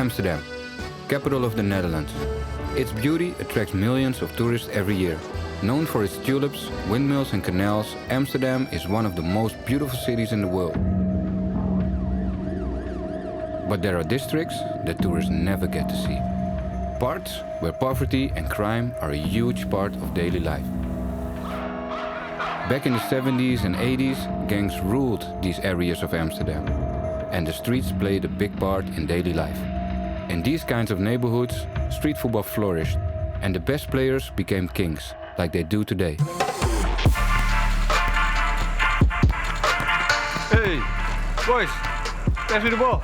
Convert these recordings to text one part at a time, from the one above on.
Amsterdam, capital of the Netherlands. Its beauty attracts millions of tourists every year. Known for its tulips, windmills and canals, Amsterdam is one of the most beautiful cities in the world. But there are districts that tourists never get to see. Parts where poverty and crime are a huge part of daily life. Back in the 70s and 80s, gangs ruled these areas of Amsterdam, and the streets played a big part in daily life. In these kinds of neighborhoods, street football flourished, and the best players became kings, like they do today. Hey, boys, pass me the ball.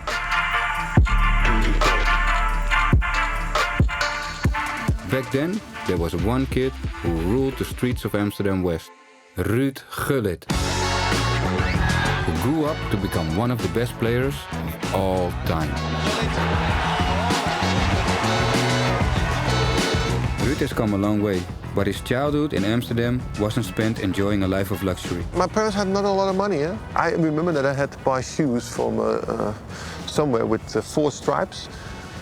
Back then, there was one kid who ruled the streets of Amsterdam West, Ruud Gullit, who grew up to become one of the best players of all time. Ruud has come a long way, but his childhood in Amsterdam wasn't spent enjoying a life of luxury. My parents had not a lot of money. I remember that I had to buy shoes from somewhere with 4 stripes.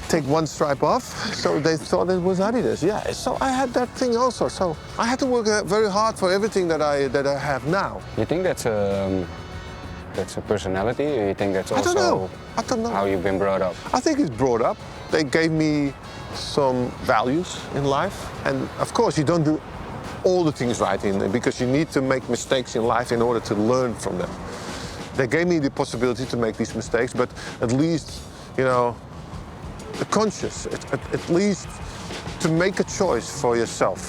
Take 1 stripe off, so they thought it was Adidas. Yeah, so I had that thing also. So I had to work very hard for everything that I have now. You think that's a personality, or you think that's also I don't know how you've been brought up? I think it's brought up. They gave me some values in life, and of course you don't do all the things right because you need to make mistakes in life in order to learn from them. They gave me the possibility to make these mistakes, but at least, you know, conscious, at least to make a choice for yourself.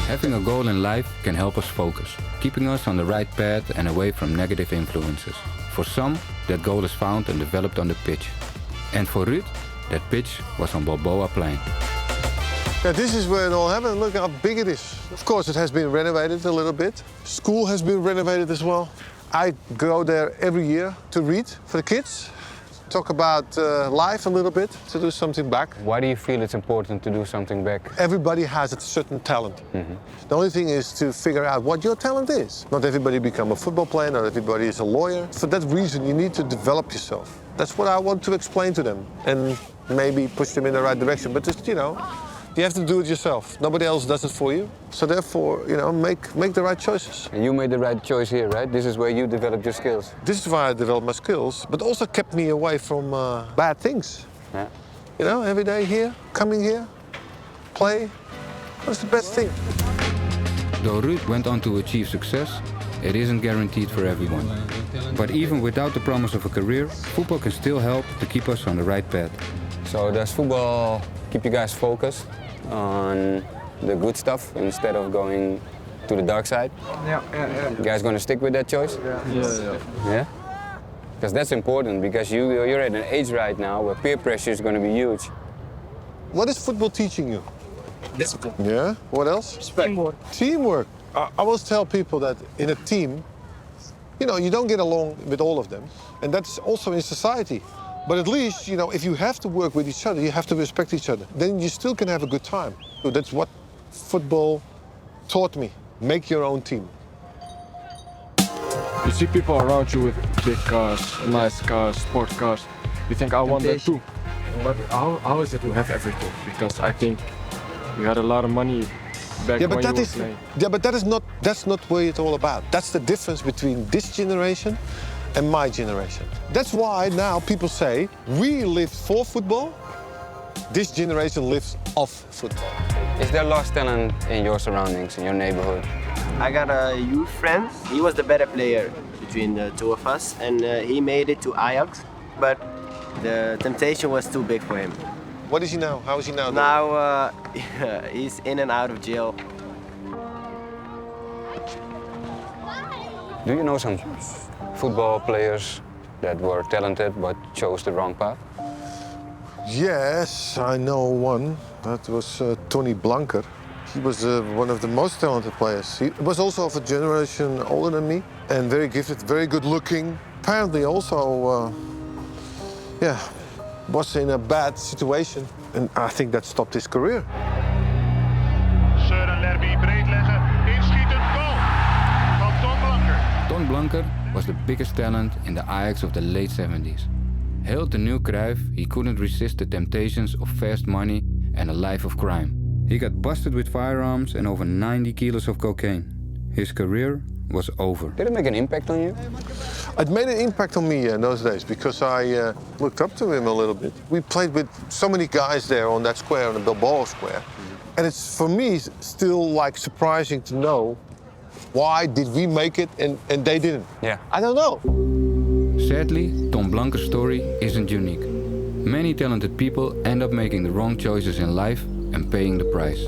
Having a goal in life can help us focus, keeping us on the right path and away from negative influences. For some, that goal is found and developed on the pitch. And for Ruud, that pitch was on Balboa Plein. Yeah, this is where it all happened. Look how big it is. Of course, it has been renovated a little bit. School has been renovated as well. I go there every year to read for the kids. Talk about life a little bit, to do something back. Why do you feel it's important to do something back? Everybody has a certain talent. The only thing is to figure out what your talent is. Not everybody become a football player, not everybody is a lawyer. For that reason, you need to develop yourself. That's what I want to explain to them and maybe push them in the right direction. But just, you know, you have to do it yourself. Nobody else does it for you. So therefore, you know, make the right choices. And you made the right choice here, right? This is where you developed your skills. This is why I developed my skills, but also kept me away from bad things. Yeah. You know, every day here, coming here, play, that's the best thing. Though Ruud went on to achieve success, it isn't guaranteed for everyone. But even without the promise of a career, football can still help to keep us on the right path. So does football keep you guys focused on the good stuff instead of going to the dark side? Yeah. You guys gonna stick with that choice? Yeah? Because that's important, because you're at an age right now where peer pressure is gonna be huge. What is football teaching you? Discipline. Yeah, what else? Teamwork. Teamwork. I always tell people that in a team, you know, you don't get along with all of them. And that's also in society. But at least, you know, if you have to work with each other, you have to respect each other. Then you still can have a good time. So that's what football taught me. Make your own team. You see people around you with big cars, nice cars, sport cars. You think, I want that too. But how is it to have everything? Because I think you had a lot of money back when you were playing. Yeah, but that's not what it's all about. That's the difference between this generation and my generation. That's why now people say, we live for football, this generation lives off football. Is there lost talent in your surroundings, in your neighborhood? I got a youth friend. He was the better player between the two of us, and he made it to Ajax, but the temptation was too big for him. What is he now? How is he now? Now he's in and out of jail. Do you know some football players that were talented but chose the wrong path? Yes, I know one. That was Tony Blanker. He was one of the most talented players. He was also of a generation older than me and very gifted, very good looking. Apparently also, was in a bad situation. And I think that stopped his career. Ton Blanker was the biggest talent in the Ajax of the late 70s. hailed the new Cruyff, he couldn't resist the temptations of fast money and a life of crime. He got busted with firearms and over 90 kilos of cocaine. His career was over. Did it make an impact on you? It made an impact on me in those days because I looked up to him a little bit. We played with so many guys there on that square, on the Bilbao square. And it's, for me, still like surprising to know why did we make it and they didn't. Yeah. I don't know. Sadly, Tom Blanke's story isn't unique. Many talented people end up making the wrong choices in life and paying the price.